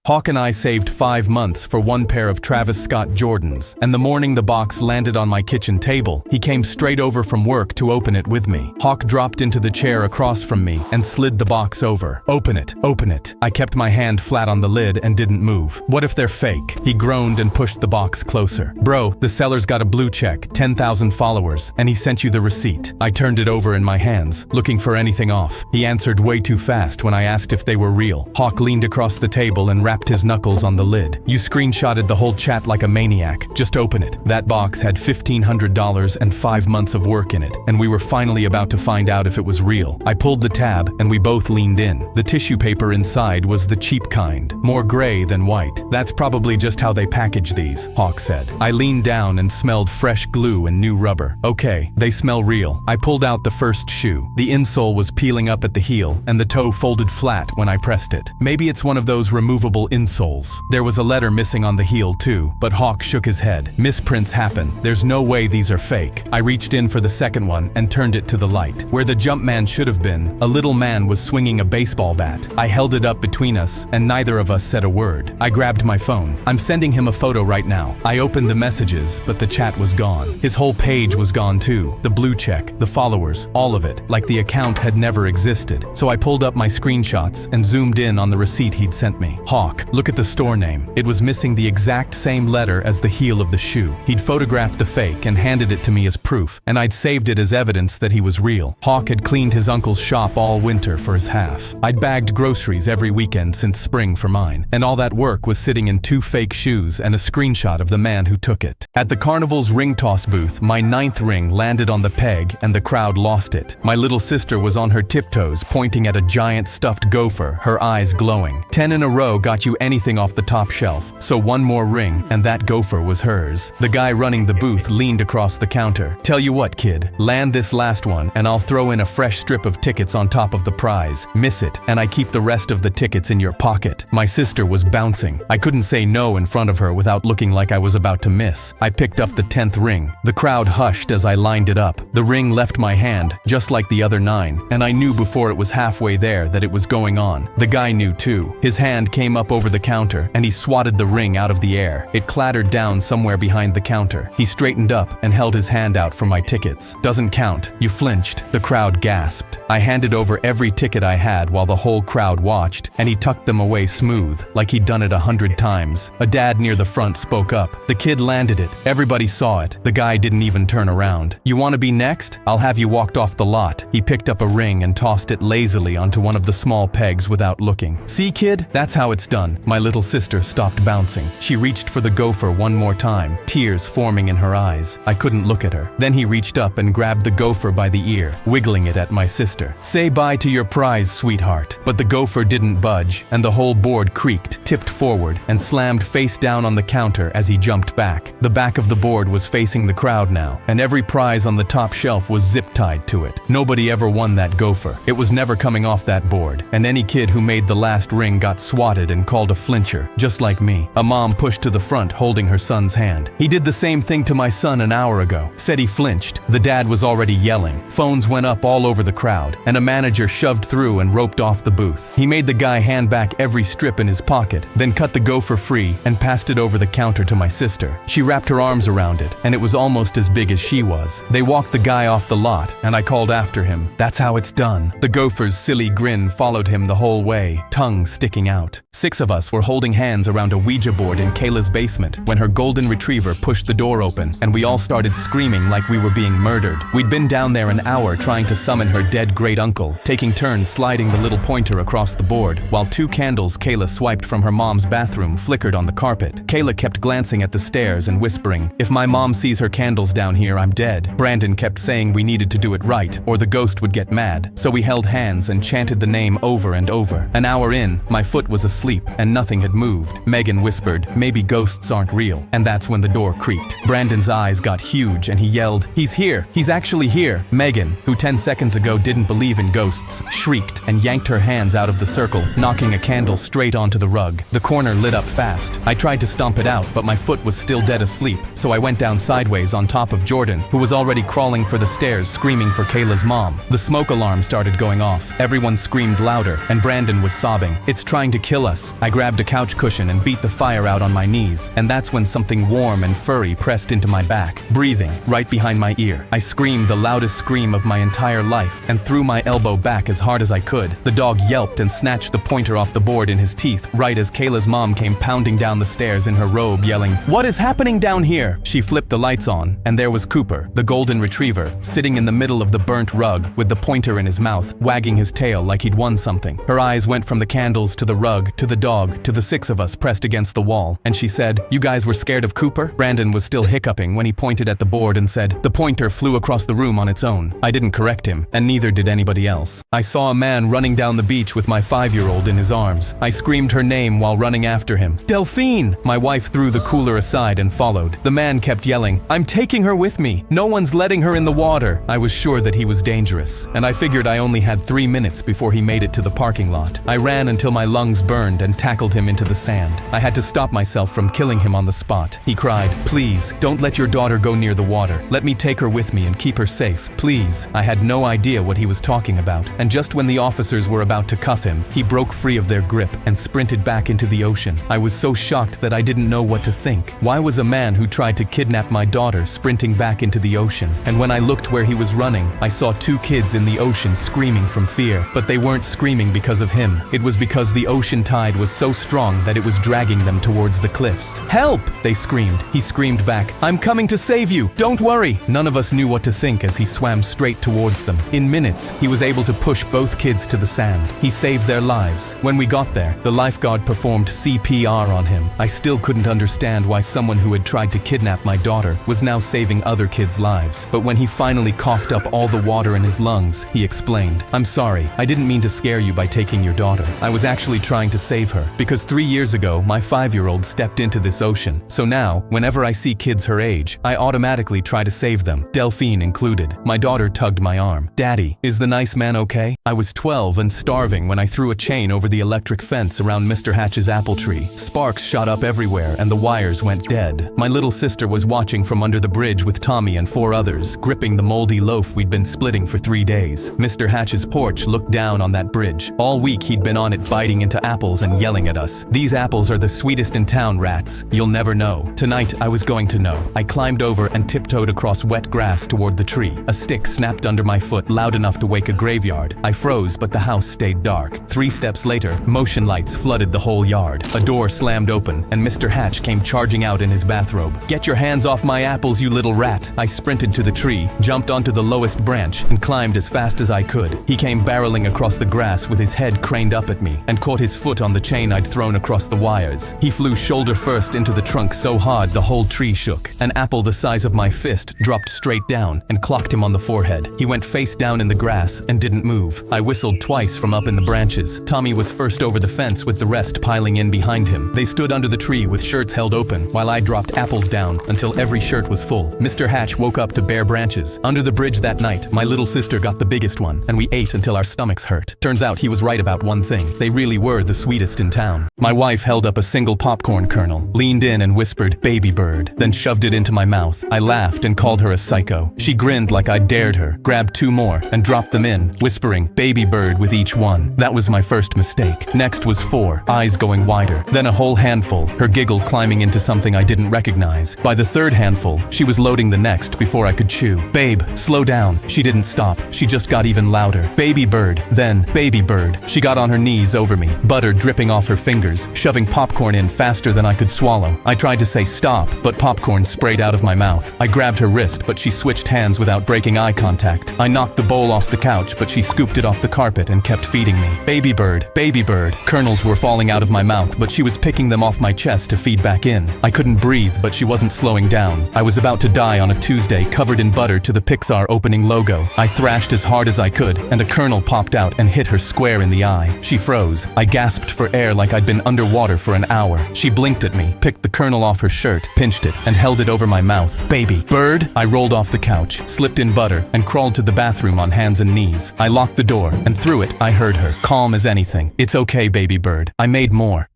Hawk and I saved 5 months for one pair of Travis Scott Jordans, and the morning the box landed on my kitchen table, he came straight over from work to open it with me. Hawk dropped into the chair across from me and slid the box over. Open it, open it. I kept my hand flat on the lid and didn't move. What if they're fake? He groaned and pushed the box closer. Bro, the seller's got a blue check, 10,000 followers, and he sent you the receipt. I turned it over in my hands, looking for anything off. He answered way too fast when I asked if they were real. Hawk leaned across the table and rapped his knuckles on the lid. You screenshotted the whole chat like a maniac. Just open it. That box had $1,500 and 5 months of work in it, and we were finally about to find out if it was real. I pulled the tab, and we both leaned in. The tissue paper inside was the cheap kind, more gray than white. That's probably just how they package these, Hawk said. I leaned down and smelled fresh glue and new rubber. Okay, they smell real. I pulled out the first shoe. The insole was peeling up at the heel, and the toe folded flat when I pressed it. Maybe it's one of those removable insoles. There was a letter missing on the heel too, but Hawk shook his head. Misprints happen. There's no way these are fake. I reached in for the second one and turned it to the light. Where the jump man should have been, a little man was swinging a baseball bat. I held it up between us, and neither of us said a word. I grabbed my phone. I'm sending him a photo right now. I opened the messages, but the chat was gone. His whole page was gone too. The blue check, the followers, all of it, like the account had never existed. So I pulled up my screenshots and zoomed in on the receipt he'd sent me. Hawk, look at the store name. It was missing the exact same letter as the heel of the shoe. He'd photographed the fake and handed it to me as proof, and I'd saved it as evidence that he was real. Hawk had cleaned his uncle's shop all winter for his half. I'd bagged groceries every weekend since spring for mine, and all that work was sitting in 2 fake shoes and a screenshot of the man who took it. At the carnival's ring toss booth, my 9th ring landed on the peg and the crowd lost it. My little sister was on her tiptoes pointing at a giant stuffed gopher, her eyes glowing. 10 in a row got you anything off the top shelf, so one more ring and that gopher was hers. The guy running the booth leaned across the counter. Tell you what, kid, land this last one and I'll throw in a fresh strip of tickets on top of the prize. Miss it and I keep the rest of the tickets in your pocket. My sister was bouncing. I couldn't say no in front of her without looking like I was about to miss. I picked up the 10th ring. The crowd hushed as I lined it up. The ring left my hand, just like the other 9, and I knew before it was halfway there that it was going on. The guy knew too. His hand came up over the counter and he swatted the ring out of the air. It clattered down somewhere behind the counter. He straightened up and held his hand out for my tickets. Doesn't count. You flinched. The crowd gasped. I handed over every ticket I had while the whole crowd watched, and he tucked them away smooth, like he'd done it 100 times. A dad near the front spoke up. The kid landed it. Everybody saw it. The guy didn't even turn around. You want to be next? I'll have you walked off the lot. He picked up a ring and tossed it lazily onto one of the small pegs without looking. See, kid? That's how it's done. My little sister stopped bouncing. She reached for the gopher one more time, tears forming in her eyes. I couldn't look at her. Then he reached up and grabbed the gopher by the ear, wiggling it at my sister. Say bye to your prize, sweetheart. But the gopher didn't budge, and the whole board creaked, tipped forward, and slammed face down on the counter as he jumped back. The back of the board was facing the crowd now, and every prize on the top shelf was zip-tied to it. Nobody ever won that gopher. It was never coming off that board, and any kid who made the last ring got swatted and called a flincher, just like me. A mom pushed to the front holding her son's hand. He did the same thing to my son an hour ago. Said he flinched. The dad was already yelling. Phones went up all over the crowd, and a manager shoved through and roped off the booth. He made the guy hand back every strip in his pocket, then cut the gopher free and passed it over the counter to my sister. She wrapped her arms around it, and it was almost as big as she was. They walked the guy off the lot, and I called after him. That's how it's done. The gopher's silly grin followed him the whole way, tongue sticking out. 6 of us were holding hands around a Ouija board in Kayla's basement when her golden retriever pushed the door open, and we all started screaming like we were being murdered. We'd been down there an hour trying to summon her dead great uncle, taking turns sliding the little pointer across the board, while 2 candles Kayla swiped from her mom's bathroom flickered on the carpet. Kayla kept glancing at the stairs and whispering, "If my mom sees her candles down here, I'm dead." Brandon kept saying we needed to do it right, or the ghost would get mad, so we held hands and chanted the name over and over. An hour in, my foot was asleep, and nothing had moved. Megan whispered, "Maybe ghosts aren't real," and that's when the door creaked. Brandon's eyes got huge and he yelled, "He's here! He's actually here!" Megan, who 10 seconds ago didn't believe in ghosts, shrieked and yanked her hands out of the circle, knocking a candle straight onto the rug. The corner lit up fast. I tried to stomp it out, but my foot was still dead asleep, so I went down sideways on top of Jordan, who was already crawling for the stairs screaming for Kayla's mom. The smoke alarm started going off. Everyone screamed louder, and Brandon was sobbing. "It's trying to kill us. house. I grabbed a couch cushion and beat the fire out on my knees, and that's when something warm and furry pressed into my back, breathing right behind my ear. I screamed the loudest scream of my entire life and threw my elbow back as hard as I could. The dog yelped and snatched the pointer off the board in his teeth right as Kayla's mom came pounding down the stairs in her robe, yelling, "What is happening down here?" She flipped the lights on, and there was Cooper, the golden retriever, sitting in the middle of the burnt rug with the pointer in his mouth, wagging his tail like he'd won something. Her eyes went from the candles to the rug to the dog to the six of us pressed against the wall, and she said, "You guys were scared of Cooper?" Brandon was still hiccuping when he pointed at the board and said, "The pointer flew across the room on its own." I didn't correct him, and neither did anybody else. I saw a man running down the beach with my 5-year-old in his arms. I screamed her name while running after him. "Delphine!" My wife threw the cooler aside and followed. The man kept yelling, "I'm taking her with me. No one's letting her in the water." I was sure that he was dangerous, and I figured I only had 3 minutes before he made it to the parking lot. I ran until my lungs burned and tackled him into the sand. I had to stop myself from killing him on the spot. He cried, "Please, don't let your daughter go near the water. Let me take her with me and keep her safe. Please." I had no idea what he was talking about, and just when the officers were about to cuff him, he broke free of their grip and sprinted back into the ocean. I was so shocked that I didn't know what to think. Why was a man who tried to kidnap my daughter sprinting back into the ocean? And when I looked where he was running, I saw 2 kids in the ocean screaming from fear. But they weren't screaming because of him. It was because the ocean tide was so strong that it was dragging them towards the cliffs. "Help!" they screamed. He screamed back, "I'm coming to save you! Don't worry!" None of us knew what to think as he swam straight towards them. In minutes, he was able to push both kids to the sand. He saved their lives. When we got there, the lifeguard performed CPR on him. I still couldn't understand why someone who had tried to kidnap my daughter was now saving other kids' lives. But when he finally coughed up all the water in his lungs, he explained, "I'm sorry, I didn't mean to scare you by taking your daughter. I was actually trying to save her. Because 3 years ago, my 5-year-old stepped into this ocean. So now, whenever I see kids her age, I automatically try to save them, Delphine included." My daughter tugged my arm. "Daddy, is the nice man okay?" I was 12 and starving when I threw a chain over the electric fence around Mr. Hatch's apple tree. Sparks shot up everywhere and the wires went dead. My little sister was watching from under the bridge with Tommy and 4 others, gripping the moldy loaf we'd been splitting for 3 days. Mr. Hatch's porch looked down on that bridge. All week he'd been on it biting into apples and yelling at us. "These apples are the sweetest in town, rats. You'll never know." Tonight I was going to know. I climbed over and tiptoed across wet grass toward the tree. A stick snapped under my foot loud enough to wake a graveyard. I froze, but the house stayed dark. 3 steps later, motion lights flooded the whole yard. A door slammed open, and Mr. Hatch came charging out in his bathrobe. "Get your hands off my apples, you little rat!" I sprinted to the tree, jumped onto the lowest branch, and climbed as fast as I could. He came barreling across the grass with his head craned up at me, and caught his foot on the chain I'd thrown across the wires. He flew shoulder first into the trunk so hard the whole tree shook. An apple the size of my fist dropped straight down and clocked him on the forehead. He went face down in the grass and didn't move. I whistled twice from up in the branches. Tommy was first over the fence with the rest piling in behind him. They stood under the tree with shirts held open while I dropped apples down until every shirt was full. Mr. Hatch woke up to bare branches. Under the bridge that night, my little sister got the biggest one, and we ate until our stomachs hurt. Turns out he was right about one thing. They really were the sweetest in town. My wife held up a single popcorn kernel, leaned in and whispered, "Baby bird," then shoved it into my mouth. I laughed and called her a psycho. She grinned like I dared her, grabbed 2 more, and dropped them in, whispering, "Baby bird" with each one. That was my first mistake. Next was 4, eyes going wider. Then a whole handful, her giggle climbing into something I didn't recognize. By the 3rd handful, she was loading the next before I could chew. "Babe, slow down." She didn't stop. She just got even louder. "Baby bird," then "baby bird." She got on her knees over me, butter dripping off her fingers, shoving popcorn in faster than I could swallow. I tried to say stop, but popcorn sprayed out of my mouth. I grabbed her wrist, but she switched hands without breaking eye contact. I knocked the bowl off the couch, but she scooped it off the carpet and kept feeding me. "Baby bird, baby bird." Kernels were falling out of my mouth, but she was picking them off my chest to feed back in. I couldn't breathe, but she wasn't slowing down. I was about to die on a Tuesday covered in butter to the Pixar opening logo. I thrashed as hard as I could, and a kernel popped out and hit her square in the eye. She froze. I gasped for air like I'd been underwater for an hour. She blinked at me, picked the kernel off her shirt, pinched it, and held it over my mouth. "Baby bird." I rolled off the couch, slipped in butter, and crawled to the bathroom on hands and knees. I locked the door, and through it, I heard her, calm as anything. "It's okay, baby bird. I made more."